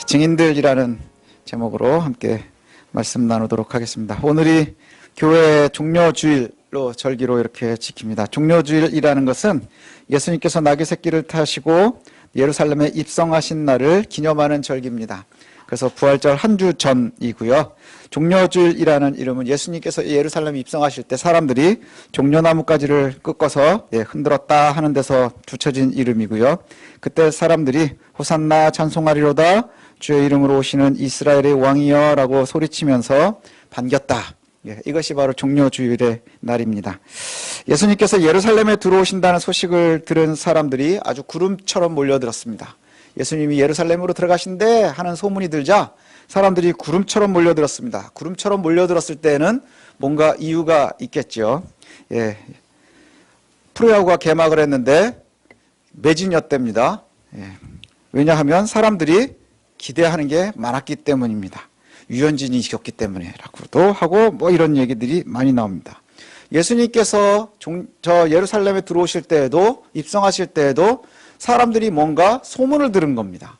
증인들이라는 제목으로 함께 말씀 나누도록 하겠습니다. 오늘이 교회 종려주일로 절기로 이렇게 지킵니다. 종려주일이라는 것은 예수님께서 나귀 새끼를 타시고 예루살렘에 입성하신 날을 기념하는 절기입니다. 그래서 부활절 한 주 전이고요. 종려주일이라는 이름은 예수님께서 예루살렘에 입성하실 때 사람들이 종려나무가지를 꺾어서 흔들었다 하는 데서 붙여진 이름이고요. 그때 사람들이 호산나 찬송하리로다 주의 이름으로 오시는 이스라엘의 왕이여 라고 소리치면서 반겼다. 이것이 바로 종려주일의 날입니다. 예수님께서 예루살렘에 들어오신다는 소식을 들은 사람들이 아주 구름처럼 몰려들었습니다. 예수님이 예루살렘으로 들어가신대 하는 소문이 들자 사람들이 구름처럼 몰려들었습니다. 구름처럼 몰려들었을 때는 뭔가 이유가 있겠죠. 프로야구가 개막을 했는데 매진이었답니다. 왜냐하면 사람들이 기대하는 게 많았기 때문입니다. 유현진이 이겼기 때문에라고도 하고 뭐 이런 얘기들이 많이 나옵니다. 예수님께서 저 예루살렘에 들어오실 때에도 입성하실 때에도 사람들이 뭔가 소문을 들은 겁니다.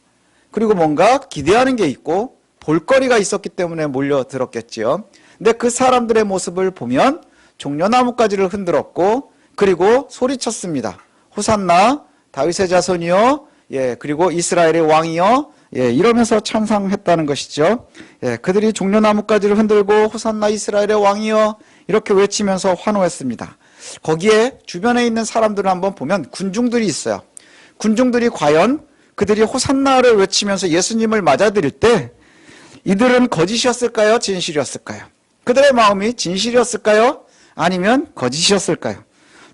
그리고 뭔가 기대하는 게 있고 볼거리가 있었기 때문에 몰려들었겠지요. 근데 그 사람들의 모습을 보면 종려나무가지를 흔들었고 그리고 소리쳤습니다. 호산나 다윗의 자손이여 그리고 이스라엘의 왕이여 이러면서 찬양했다는 것이죠. 그들이 종려나무가지를 흔들고 호산나 이스라엘의 왕이여 이렇게 외치면서 환호했습니다. 거기에 주변에 있는 사람들을 한번 보면 군중들이 있어요. 군중들이 과연 그들이 호산나를 외치면서 예수님을 맞아들일 때 이들은 거짓이었을까요? 진실이었을까요? 그들의 마음이 진실이었을까요? 아니면 거짓이었을까요?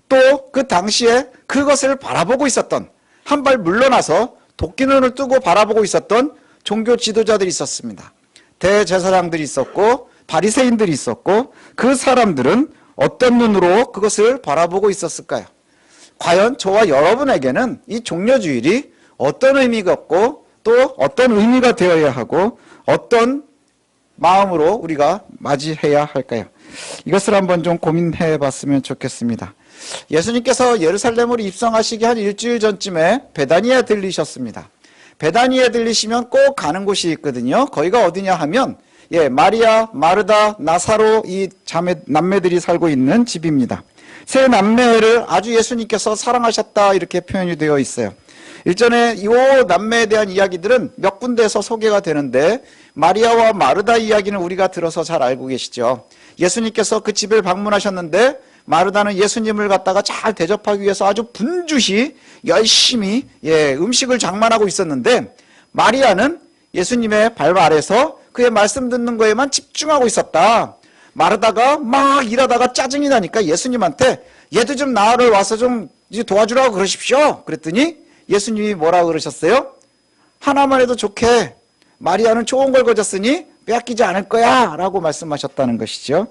또 그 당시에 그것을 바라보고 있었던 한 발 물러나서 도끼눈을 뜨고 바라보고 있었던 종교 지도자들이 있었습니다. 대제사장들이 있었고 바리새인들이 있었고 그 사람들은 어떤 눈으로 그것을 바라보고 있었을까요? 과연 저와 여러분에게는 이 종려주일이 어떤 의미가 없고 또 어떤 의미가 되어야 하고 어떤 마음으로 우리가 맞이해야 할까요? 이것을 한번 좀 고민해 봤으면 좋겠습니다. 예수님께서 예루살렘으로 입성하시기 한 일주일 전쯤에 베다니에 들리셨습니다. 베다니에 들리시면 꼭 가는 곳이 있거든요. 거기가 어디냐 하면 마리아, 마르다, 나사로 이 남매들이 살고 있는 집입니다. 세 남매를 아주 예수님께서 사랑하셨다 이렇게 표현이 되어 있어요. 일전에 이 남매에 대한 이야기들은 몇 군데에서 소개가 되는데 마리아와 마르다 이야기는 우리가 들어서 잘 알고 계시죠. 예수님께서 그 집을 방문하셨는데 마르다는 예수님을 갖다가 잘 대접하기 위해서 아주 분주히 열심히 음식을 장만하고 있었는데 마리아는 예수님의 발 아래서 그의 말씀 듣는 거에만 집중하고 있었다. 마르다가 막 일하다가 짜증이 나니까 예수님한테 얘도 좀 나를 와서 좀 도와주라고 그러십시오. 그랬더니 예수님이 뭐라고 그러셨어요? 하나만 해도 좋게 마리아는 좋은 걸 거졌으니 빼앗기지 않을 거야 라고 말씀하셨다는 것이죠.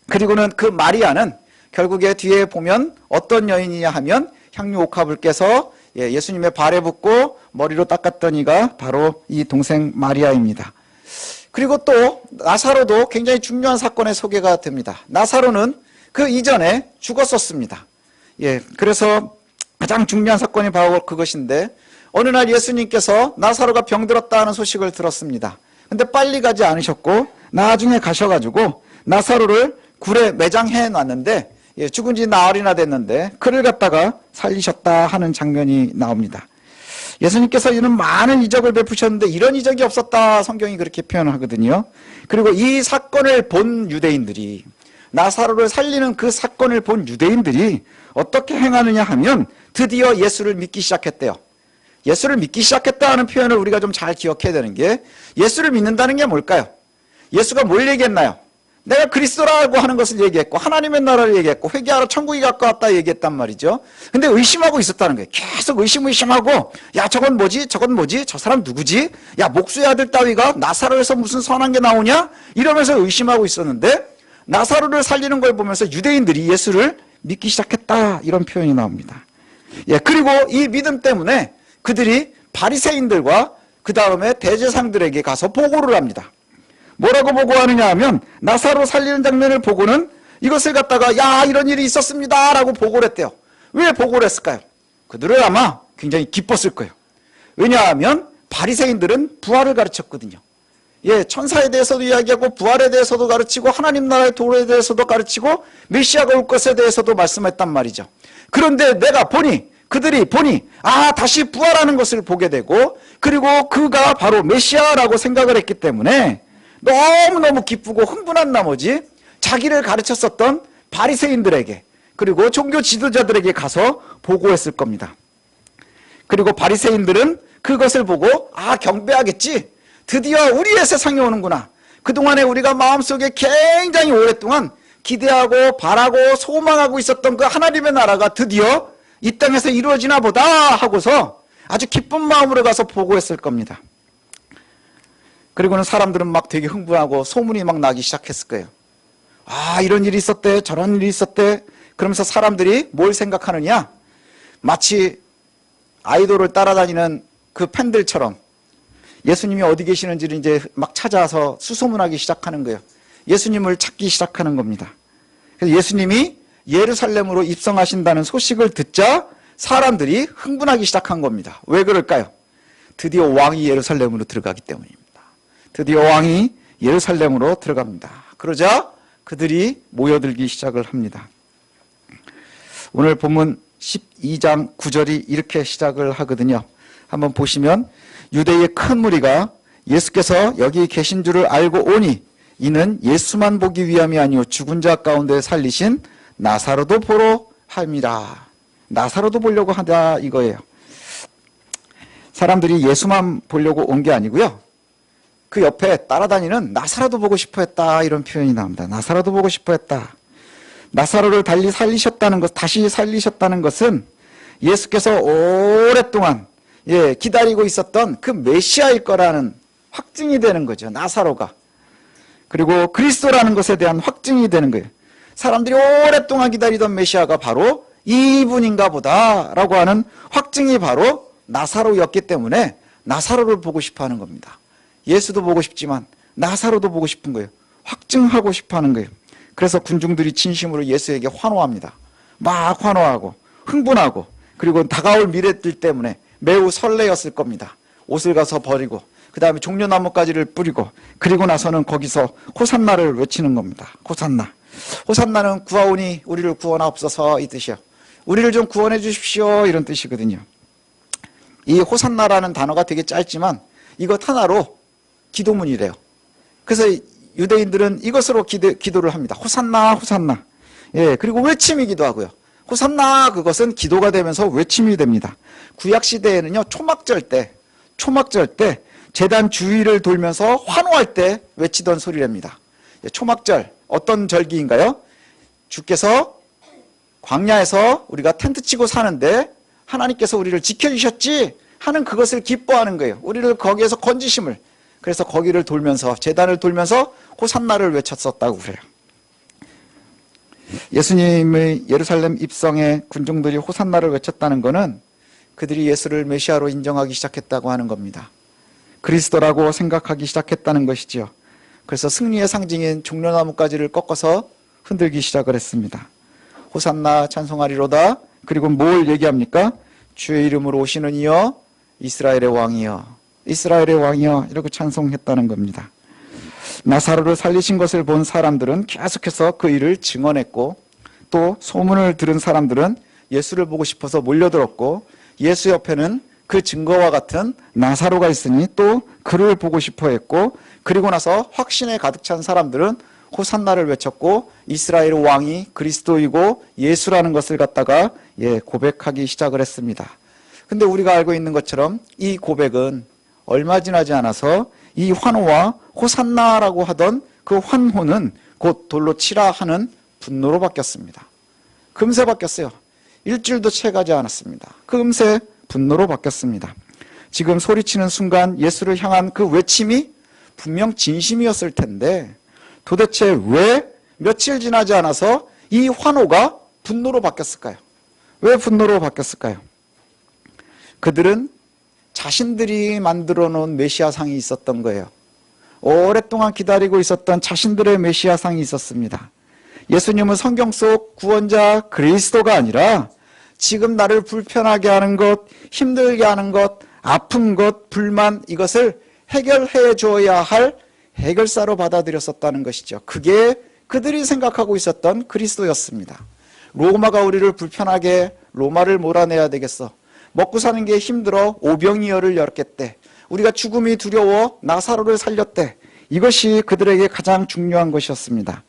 그리고는 그 마리아는 결국에 뒤에 보면 어떤 여인이냐 하면 향유 옥합을 깨서 예수님의 발에 붓고 머리로 닦았던 이가 바로 이 동생 마리아입니다. 그리고 또 나사로도 굉장히 중요한 사건에 소개가 됩니다. 나사로는 그 이전에 죽었었습니다. 그래서 가장 중요한 사건이 바로 그것인데 어느 날 예수님께서 나사로가 병들었다 하는 소식을 들었습니다. 근데 빨리 가지 않으셨고 나중에 가셔가지고 나사로를 굴에 매장해 놨는데 죽은 지 나흘이나 됐는데 그를 갖다가 살리셨다 하는 장면이 나옵니다. 예수님께서 이는 많은 이적을 베푸셨는데 이런 이적이 없었다 성경이 그렇게 표현하거든요. 그리고 이 사건을 본 유대인들이 나사로를 살리는 그 사건을 본 유대인들이 어떻게 행하느냐 하면 드디어 예수를 믿기 시작했대요. 예수를 믿기 시작했다 하는 표현을 우리가 좀 잘 기억해야 되는 게 예수를 믿는다는 게 뭘까요? 예수가 뭘 얘기했나요? 내가 그리스도라고 하는 것을 얘기했고 하나님의 나라를 얘기했고 회개하러 천국이 가까웠다 얘기했단 말이죠. 근데 의심하고 있었다는 거예요. 계속 의심하고 야 저건 뭐지? 저건 뭐지? 저 사람 누구지? 야 목수의 아들 따위가 나사로에서 무슨 선한 게 나오냐? 이러면서 의심하고 있었는데 나사로를 살리는 걸 보면서 유대인들이 예수를 믿기 시작했다 이런 표현이 나옵니다. 그리고 이 믿음 때문에 그들이 바리새인들과 그 다음에 대제사장들에게 가서 보고를 합니다. 뭐라고 보고하느냐 하면 나사로 살리는 장면을 보고는 이것을 갖다가 야 이런 일이 있었습니다 라고 보고를 했대요. 왜 보고를 했을까요? 그들은 아마 굉장히 기뻤을 거예요. 왜냐하면 바리새인들은 부활을 가르쳤거든요. 예, 천사에 대해서도 이야기하고 부활에 대해서도 가르치고 하나님 나라의 도래에 대해서도 가르치고 메시아가 올 것에 대해서도 말씀했단 말이죠. 그런데 그들이 보니 다시 부활하는 것을 보게 되고 그리고 그가 바로 메시아라고 생각을 했기 때문에 너무너무 기쁘고 흥분한 나머지 자기를 가르쳤었던 바리새인들에게 그리고 종교 지도자들에게 가서 보고했을 겁니다. 그리고 바리새인들은 그것을 보고 경배하겠지. 드디어 우리의 세상이 오는구나. 그동안에 우리가 마음속에 굉장히 오랫동안 기대하고 바라고 소망하고 있었던 그 하나님의 나라가 드디어 이 땅에서 이루어지나 보다 하고서 아주 기쁜 마음으로 가서 보고했을 겁니다. 그리고는 사람들은 막 되게 흥분하고 소문이 막 나기 시작했을 거예요. 이런 일이 있었대, 저런 일이 있었대. 그러면서 사람들이 뭘 생각하느냐? 마치 아이돌을 따라다니는 그 팬들처럼 예수님이 어디 계시는지를 이제 막 찾아서 수소문하기 시작하는 거예요. 예수님을 찾기 시작하는 겁니다. 그래서 예수님이 예루살렘으로 입성하신다는 소식을 듣자 사람들이 흥분하기 시작한 겁니다. 왜 그럴까요? 드디어 왕이 예루살렘으로 들어가기 때문입니다. 드디어 왕이 예루살렘으로 들어갑니다. 그러자 그들이 모여들기 시작을 합니다. 오늘 본문 12장 9절이 이렇게 시작을 하거든요. 한번 보시면 유대의 큰 무리가 예수께서 여기 계신 줄을 알고 오니 이는 예수만 보기 위함이 아니오 죽은 자 가운데 살리신 나사로도 보러 함이라. 나사로도 보려고 하다 이거예요. 사람들이 예수만 보려고 온 게 아니고요. 그 옆에 따라다니는 나사로도 보고 싶어 했다 이런 표현이 나옵니다. 나사로도 보고 싶어 했다. 나사로를 다시 살리셨다는 것은 예수께서 오랫동안 기다리고 있었던 그 메시아일 거라는 확증이 되는 거죠. 나사로가. 그리고 그리스도라는 것에 대한 확증이 되는 거예요. 사람들이 오랫동안 기다리던 메시아가 바로 이분인가 보다라고 하는 확증이 바로 나사로였기 때문에 나사로를 보고 싶어 하는 겁니다. 예수도 보고 싶지만 나사로도 보고 싶은 거예요. 확증하고 싶어 하는 거예요. 그래서 군중들이 진심으로 예수에게 환호합니다. 막 환호하고 흥분하고 그리고 다가올 미래들 때문에 매우 설레었을 겁니다. 옷을 가서 버리고 그 다음에 종려나무가지를 뿌리고 그리고 나서는 거기서 호산나를 외치는 겁니다. 호산나. 호산나는 구하오니 우리를 구원하옵소서 이 뜻이요. 우리를 좀 구원해 주십시오 이런 뜻이거든요. 이 호산나라는 단어가 되게 짧지만 이것 하나로 기도문이래요. 그래서 유대인들은 이것으로 기도를 합니다. 호산나 호산나. 그리고 외침이기도 하고요. 호산나 그것은 기도가 되면서 외침이 됩니다. 구약시대에는요 초막절 때 제단 주위를 돌면서 환호할 때 외치던 소리랍니다. 초막절 어떤 절기인가요? 주께서 광야에서 우리가 텐트 치고 사는데 하나님께서 우리를 지켜주셨지 하는 그것을 기뻐하는 거예요. 우리를 거기에서 건지심을. 그래서 거기를 돌면서 제단을 돌면서 호산나를 외쳤었다고 그래요. 예수님의 예루살렘 입성에 군중들이 호산나를 외쳤다는 것은 그들이 예수를 메시아로 인정하기 시작했다고 하는 겁니다. 그리스도라고 생각하기 시작했다는 것이지요. 그래서 승리의 상징인 종려나무가지를 꺾어서 흔들기 시작을 했습니다. 호산나 찬송하리로다. 그리고 뭘 얘기합니까? 주의 이름으로 오시는 이여 이스라엘의 왕이여 이스라엘의 왕이여 이렇게 찬송했다는 겁니다. 나사로를 살리신 것을 본 사람들은 계속해서 그 일을 증언했고 또 소문을 들은 사람들은 예수를 보고 싶어서 몰려들었고 예수 옆에는 그 증거와 같은 나사로가 있으니 또 그를 보고 싶어 했고 그리고 나서 확신에 가득 찬 사람들은 호산나를 외쳤고 이스라엘 왕이 그리스도이고 예수라는 것을 갖다가 고백하기 시작을 했습니다. 근데 우리가 알고 있는 것처럼 이 고백은 얼마 지나지 않아서 이 환호와 호산나라고 하던 그 환호는 곧 돌로 치라 하는 분노로 바뀌었습니다. 금세 바뀌었어요. 일주일도 채 가지 않았습니다. 금세 분노로 바뀌었습니다. 지금 소리치는 순간 예수를 향한 그 외침이 분명 진심이었을 텐데 도대체 왜 며칠 지나지 않아서 이 환호가 분노로 바뀌었을까요? 왜 분노로 바뀌었을까요? 그들은 자신들이 만들어 놓은 메시아상이 있었던 거예요. 오랫동안 기다리고 있었던 자신들의 메시아상이 있었습니다. 예수님은 성경 속 구원자 그리스도가 아니라 지금 나를 불편하게 하는 것, 힘들게 하는 것, 아픈 것, 불만 이것을 해결해 줘야 할 해결사로 받아들였었다는 것이죠. 그게 그들이 생각하고 있었던 그리스도였습니다. 로마가 우리를 불편하게 로마를 몰아내야 되겠어. 먹고 사는 게 힘들어 오병이어를 열겠대. 우리가 죽음이 두려워 나사로를 살렸대. 이것이 그들에게 가장 중요한 것이었습니다.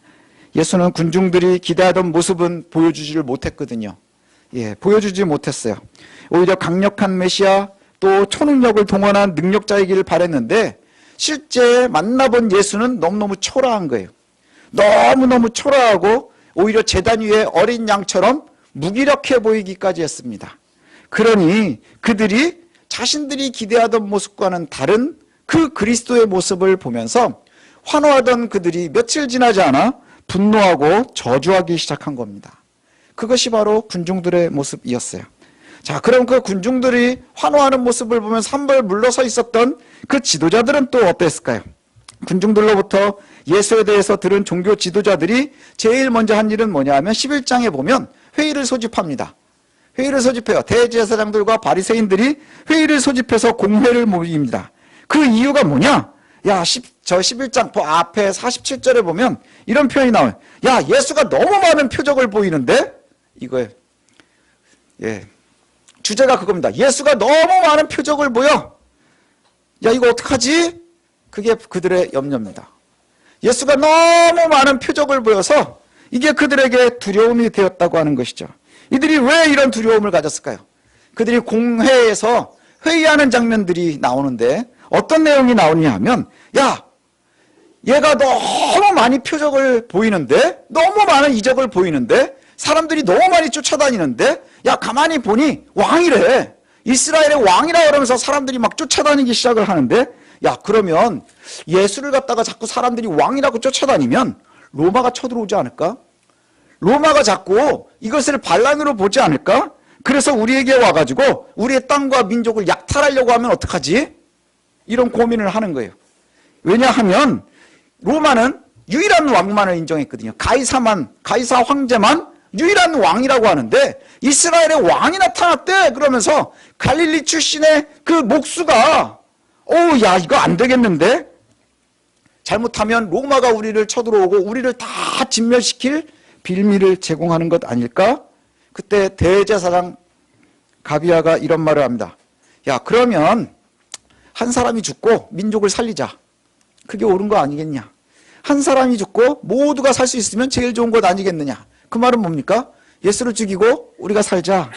예수는 군중들이 기대하던 모습은 보여주지를 못했거든요. 보여주지 못했어요. 오히려 강력한 메시아 또 초능력을 동원한 능력자이기를 바랬는데 실제 만나본 예수는 너무너무 초라한 거예요. 너무너무 초라하고 오히려 제단 위에 어린 양처럼 무기력해 보이기까지 했습니다. 그러니 그들이 자신들이 기대하던 모습과는 다른 그 그리스도의 모습을 보면서 환호하던 그들이 며칠 지나지 않아 분노하고 저주하기 시작한 겁니다. 그것이 바로 군중들의 모습이었어요. 자, 그럼 그 군중들이 환호하는 모습을 보면서 한 발 물러서 있었던 그 지도자들은 또 어땠을까요? 군중들로부터 예수에 대해서 들은 종교 지도자들이 제일 먼저 한 일은 뭐냐 하면 11장에 보면 회의를 소집합니다. 회의를 소집해요. 대제사장들과 바리새인들이 회의를 소집해서 공회를 모입니다. 그 이유가 뭐냐? 저 11장 앞에 47절에 보면 이런 표현이 나와요. 예수가 너무 많은 표적을 보이는데? 이거예요. 주제가 그겁니다. 예수가 너무 많은 표적을 보여. 이거 어떡하지? 그게 그들의 염려입니다. 예수가 너무 많은 표적을 보여서 이게 그들에게 두려움이 되었다고 하는 것이죠. 이들이 왜 이런 두려움을 가졌을까요? 그들이 공회에서 회의하는 장면들이 나오는데 어떤 내용이 나오냐 하면 얘가 너무 많이 표적을 보이는데 너무 많은 이적을 보이는데 사람들이 너무 많이 쫓아다니는데 가만히 보니 왕이래. 이스라엘의 왕이라 그러면서 사람들이 막 쫓아다니기 시작을 하는데 그러면 예수를 갖다가 자꾸 사람들이 왕이라고 쫓아다니면 로마가 쳐들어오지 않을까? 로마가 자꾸 이것을 반란으로 보지 않을까? 그래서 우리에게 와가지고 우리의 땅과 민족을 약탈하려고 하면 어떡하지? 이런 고민을 하는 거예요. 왜냐하면 로마는 유일한 왕만을 인정했거든요. 가이사 황제만 유일한 왕이라고 하는데 이스라엘의 왕이 나타났대. 그러면서 갈릴리 출신의 그 목수가 이거 안 되겠는데? 잘못하면 로마가 우리를 쳐들어오고 우리를 다 진멸시킬 빌미를 제공하는 것 아닐까? 그때 대제사장 가비아가 이런 말을 합니다. 그러면 한 사람이 죽고 민족을 살리자. 그게 옳은 거 아니겠냐? 한 사람이 죽고 모두가 살 수 있으면 제일 좋은 것 아니겠느냐? 그 말은 뭡니까? 예수를 죽이고 우리가 살자.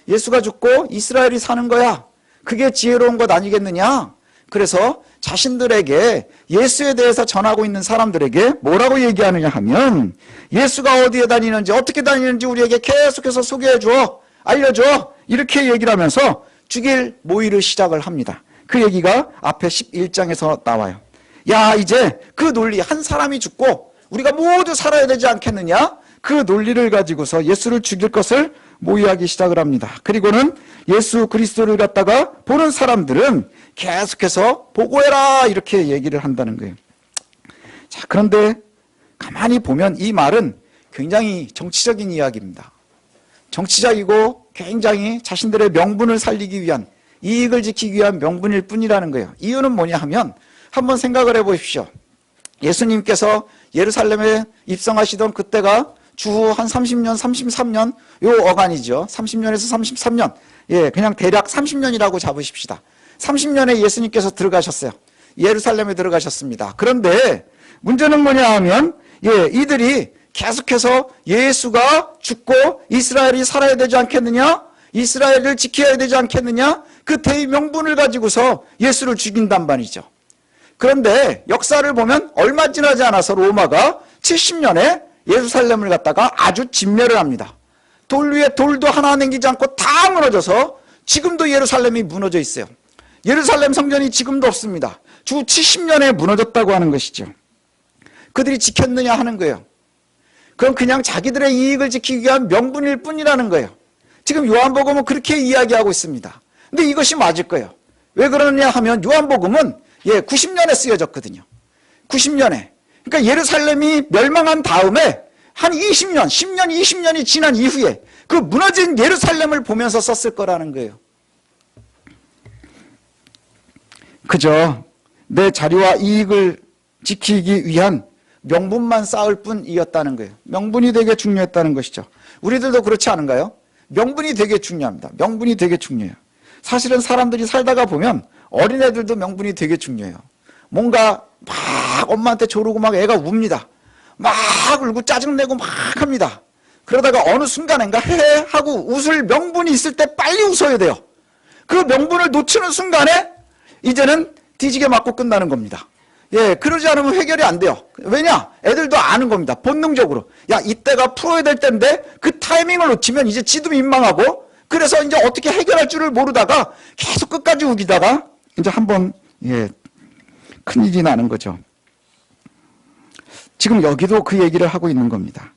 예수가 죽고 이스라엘이 사는 거야. 그게 지혜로운 것 아니겠느냐? 그래서 자신들에게 예수에 대해서 전하고 있는 사람들에게 뭐라고 얘기하느냐 하면 예수가 어디에 다니는지 어떻게 다니는지 우리에게 계속해서 소개해줘. 알려줘. 이렇게 얘기를 하면서 죽일 모의를 시작을 합니다. 그 얘기가 앞에 11장에서 나와요. 이제 그 논리, 한 사람이 죽고 우리가 모두 살아야 되지 않겠느냐? 그 논리를 가지고서 예수를 죽일 것을 모의하기 시작을 합니다. 그리고는 예수 그리스도를 갖다가 보는 사람들은 계속해서 보고해라 이렇게 얘기를 한다는 거예요. 자, 그런데 가만히 보면 이 말은 굉장히 정치적인 이야기입니다. 정치적이고 굉장히 자신들의 명분을 살리기 위한, 이익을 지키기 위한 명분일 뿐이라는 거예요. 이유는 뭐냐 하면 한번 생각을 해보십시오. 예수님께서 예루살렘에 입성하시던 그때가 주 한 30년, 33년 요 어간이죠. 30년에서 33년. 그냥 대략 30년이라고 잡으십시다. 30년에 예수님께서 들어가셨어요. 예루살렘에 들어가셨습니다. 그런데 문제는 뭐냐 하면 이들이 계속해서 예수가 죽고 이스라엘이 살아야 되지 않겠느냐? 이스라엘을 지켜야 되지 않겠느냐? 그 대명분을 가지고서 예수를 죽인단 말이죠. 그런데 역사를 보면 얼마 지나지 않아서 로마가 70년에 예루살렘을 갖다가 아주 진멸을 합니다. 돌 위에 돌도 하나 남기지 않고 다 무너져서 지금도 예루살렘이 무너져 있어요. 예루살렘 성전이 지금도 없습니다. 주 70년에 무너졌다고 하는 것이죠. 그들이 지켰느냐 하는 거예요. 그럼 그냥 자기들의 이익을 지키기 위한 명분일 뿐이라는 거예요. 지금 요한복음은 그렇게 이야기하고 있습니다. 근데 이것이 맞을 거예요. 왜 그러느냐 하면 요한복음은 90년에 쓰여졌거든요. 90년에. 그러니까 예루살렘이 멸망한 다음에 한 20년, 10년, 20년이 지난 이후에 그 무너진 예루살렘을 보면서 썼을 거라는 거예요. 그저 내 자리와 이익을 지키기 위한 명분만 쌓을 뿐이었다는 거예요. 명분이 되게 중요했다는 것이죠. 우리들도 그렇지 않은가요? 명분이 되게 중요합니다. 명분이 되게 중요해요. 사실은 사람들이 살다가 보면 어린애들도 명분이 되게 중요해요. 뭔가 막 엄마한테 조르고 막 애가 웁니다. 막 울고 짜증내고 막 합니다. 그러다가 어느 순간인가 헤헤 하고 웃을 명분이 있을 때 빨리 웃어야 돼요. 그 명분을 놓치는 순간에 이제는 뒤지게 맞고 끝나는 겁니다. 예, 그러지 않으면 해결이 안 돼요. 왜냐? 애들도 아는 겁니다. 본능적으로. 야, 이때가 풀어야 될 때인데 그 타이밍을 놓치면 이제 지도 민망하고 그래서 이제 어떻게 해결할 줄을 모르다가 계속 끝까지 우기다가 이제 한번 큰일이 나는 거죠. 지금 여기도 그 얘기를 하고 있는 겁니다.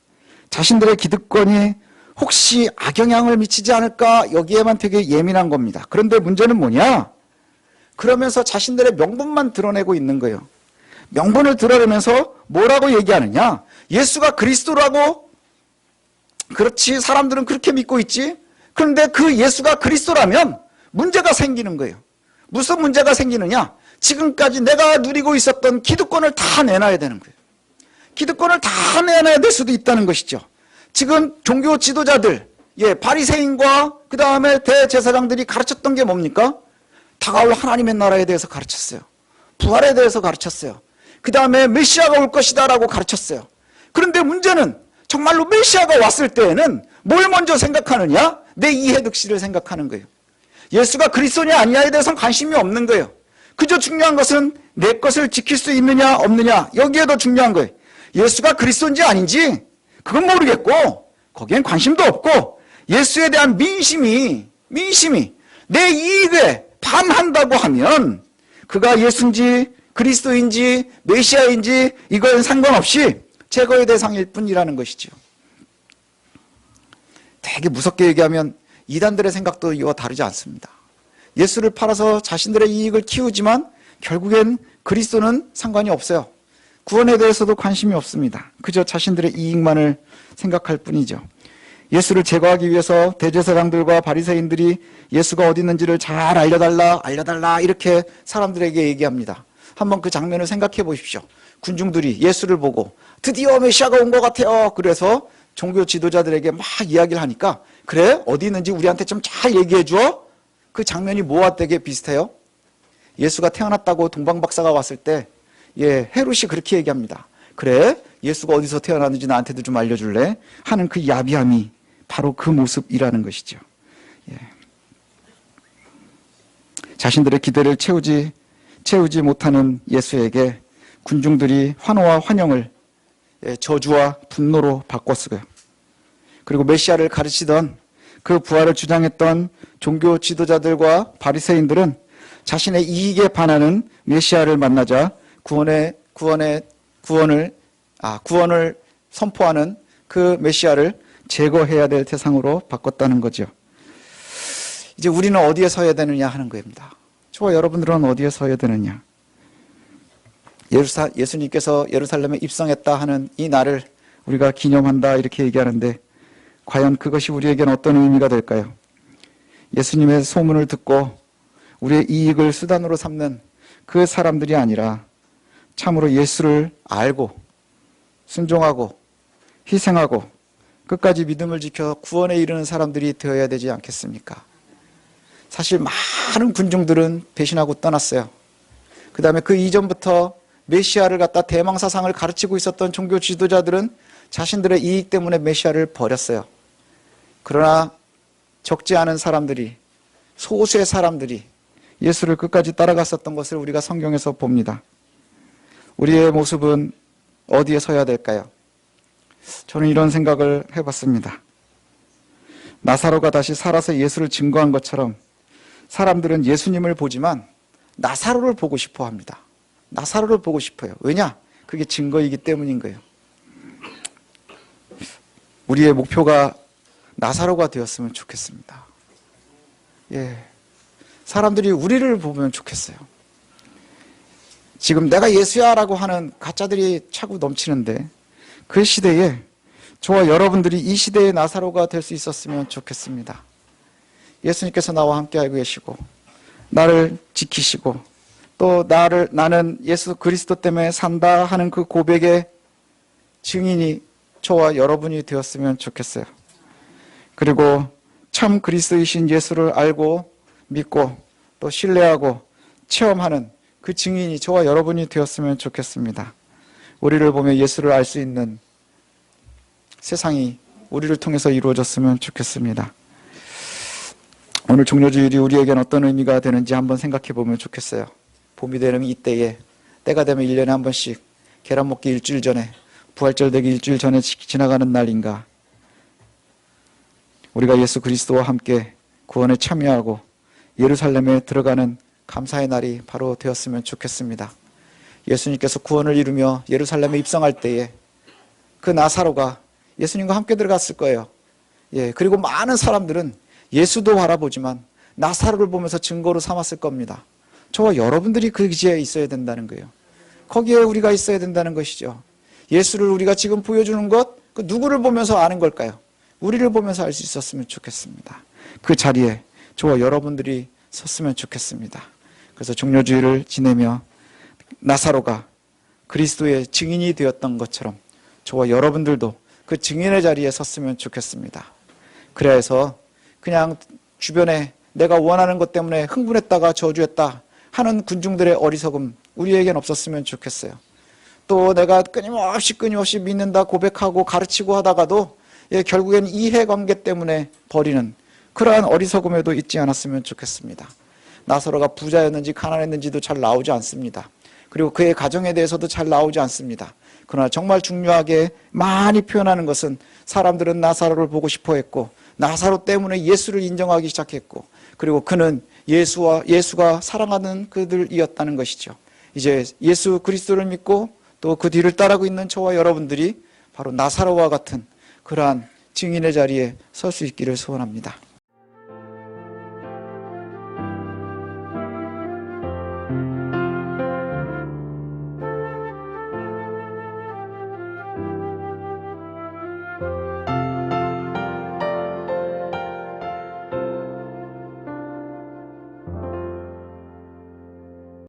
자신들의 기득권이 혹시 악영향을 미치지 않을까 여기에만 되게 예민한 겁니다. 그런데 문제는 뭐냐? 그러면서 자신들의 명분만 드러내고 있는 거예요. 명분을 드러내면서 뭐라고 얘기하느냐? 예수가 그리스도라고. 그렇지, 사람들은 그렇게 믿고 있지. 그런데 그 예수가 그리스도라면 문제가 생기는 거예요. 무슨 문제가 생기느냐? 지금까지 내가 누리고 있었던 기득권을 다 내놔야 되는 거예요. 기득권을 다 내놔야 될 수도 있다는 것이죠. 지금 종교 지도자들, 바리새인과 그 다음에 대제사장들이 가르쳤던 게 뭡니까? 다가올 하나님의 나라에 대해서 가르쳤어요. 부활에 대해서 가르쳤어요. 그 다음에 메시아가 올 것이다 라고 가르쳤어요. 그런데 문제는 정말로 메시아가 왔을 때에는 뭘 먼저 생각하느냐? 내 이해득실을 생각하는 거예요. 예수가 그리스도냐 아니냐에 대해서는 관심이 없는 거예요. 그저 중요한 것은 내 것을 지킬 수 있느냐 없느냐, 여기에 더 중요한 거예요. 예수가 그리스도인지 아닌지 그건 모르겠고 거기엔 관심도 없고 예수에 대한 민심이 내 이익에 반한다고 하면 그가 예수인지 그리스도인지 메시아인지 이거엔 상관없이 제거의 대상일 뿐이라는 것이죠. 되게 무섭게 얘기하면 이단들의 생각도 이와 다르지 않습니다. 예수를 팔아서 자신들의 이익을 키우지만 결국엔 그리스도는 상관이 없어요. 구원에 대해서도 관심이 없습니다. 그저 자신들의 이익만을 생각할 뿐이죠. 예수를 제거하기 위해서 대제사장들과 바리새인들이 예수가 어디 있는지를 잘 알려달라 이렇게 사람들에게 얘기합니다. 한번 그 장면을 생각해 보십시오. 군중들이 예수를 보고 드디어 메시아가 온 것 같아요. 그래서 종교 지도자들에게 막 이야기를 하니까 그래? 어디 있는지 우리한테 좀 잘 얘기해 줘. 그 장면이 뭐와 되게 비슷해요? 예수가 태어났다고 동방박사가 왔을 때 헤롯이 그렇게 얘기합니다. 그래? 예수가 어디서 태어났는지 나한테도 좀 알려줄래? 하는 그 야비함이 바로 그 모습이라는 것이죠. 자신들의 기대를 채우지 못하는 예수에게 군중들이 환호와 환영을 저주와 분노로 바꿨어요. 그리고 메시아를 가르치던 그 부활을 주장했던 종교 지도자들과 바리새인들은 자신의 이익에 반하는 메시아를 만나자 구원을 선포하는 그 메시아를 제거해야 될 대상으로 바꿨다는 거죠. 이제 우리는 어디에 서야 되느냐 하는 겁니다. 저와 여러분들은 어디에 서야 되느냐. 예수님께서 예루살렘에 입성했다 하는 이 날을 우리가 기념한다 이렇게 얘기하는데 과연 그것이 우리에겐 어떤 의미가 될까요? 예수님의 소문을 듣고 우리의 이익을 수단으로 삼는 그 사람들이 아니라 참으로 예수를 알고 순종하고 희생하고 끝까지 믿음을 지켜 구원에 이르는 사람들이 되어야 되지 않겠습니까? 사실 많은 군중들은 배신하고 떠났어요. 그 다음에 그 이전부터 메시아를 갖다 대망사상을 가르치고 있었던 종교 지도자들은 자신들의 이익 때문에 메시아를 버렸어요. 그러나 적지 않은 사람들이, 소수의 사람들이 예수를 끝까지 따라갔었던 것을 우리가 성경에서 봅니다. 우리의 모습은 어디에 서야 될까요? 저는 이런 생각을 해봤습니다. 나사로가 다시 살아서 예수를 증거한 것처럼 사람들은 예수님을 보지만 나사로를 보고 싶어 합니다. 나사로를 보고 싶어요. 왜냐? 그게 증거이기 때문인 거예요. 우리의 목표가 나사로가 되었으면 좋겠습니다. 사람들이 우리를 보면 좋겠어요. 지금 내가 예수야 라고 하는 가짜들이 차고 넘치는데 그 시대에 저와 여러분들이 이 시대의 나사로가 될 수 있었으면 좋겠습니다. 예수님께서 나와 함께 알고 계시고 나를 지키시고 또 나는 예수 그리스도 때문에 산다 하는 그 고백의 증인이 저와 여러분이 되었으면 좋겠어요. 그리고 참 그리스도이신 예수를 알고 믿고 또 신뢰하고 체험하는 그 증인이 저와 여러분이 되었으면 좋겠습니다. 우리를 보며 예수를 알 수 있는 세상이 우리를 통해서 이루어졌으면 좋겠습니다. 오늘 종료주일이 우리에겐 어떤 의미가 되는지 한번 생각해 보면 좋겠어요. 봄이 되는 이때에, 때가 되면 1년에 한 번씩 계란 먹기 일주일 전에, 부활절 되기 일주일 전에 지나가는 날인가, 우리가 예수 그리스도와 함께 구원에 참여하고 예루살렘에 들어가는 감사의 날이 바로 되었으면 좋겠습니다. 예수님께서 구원을 이루며 예루살렘에 입성할 때에 그 나사로가 예수님과 함께 들어갔을 거예요. 그리고 많은 사람들은 예수도 바라보지만 나사로를 보면서 증거로 삼았을 겁니다. 저와 여러분들이 그 기지에 있어야 된다는 거예요. 거기에 우리가 있어야 된다는 것이죠. 예수를 우리가 지금 보여주는 것, 그 누구를 보면서 아는 걸까요? 우리를 보면서 알 수 있었으면 좋겠습니다. 그 자리에 저와 여러분들이 섰으면 좋겠습니다. 그래서 종료주일을 지내며 나사로가 그리스도의 증인이 되었던 것처럼 저와 여러분들도 그 증인의 자리에 섰으면 좋겠습니다. 그래야 해서 그냥 주변에 내가 원하는 것 때문에 흥분했다가 저주했다 하는 군중들의 어리석음 우리에겐 없었으면 좋겠어요. 또 내가 끊임없이 믿는다 고백하고 가르치고 하다가도 결국엔 이해관계 때문에 버리는 그러한 어리석음에도 있지 않았으면 좋겠습니다. 나사로가 부자였는지 가난했는지도 잘 나오지 않습니다. 그리고 그의 가정에 대해서도 잘 나오지 않습니다. 그러나 정말 중요하게 많이 표현하는 것은 사람들은 나사로를 보고 싶어 했고 나사로 때문에 예수를 인정하기 시작했고 그리고 그는 예수가 사랑하는 그들이었다는 것이죠. 이제 예수 그리스도를 믿고 또 그 뒤를 따르고 있는 저와 여러분들이 바로 나사로와 같은 그러한 증인의 자리에 설 수 있기를 소원합니다.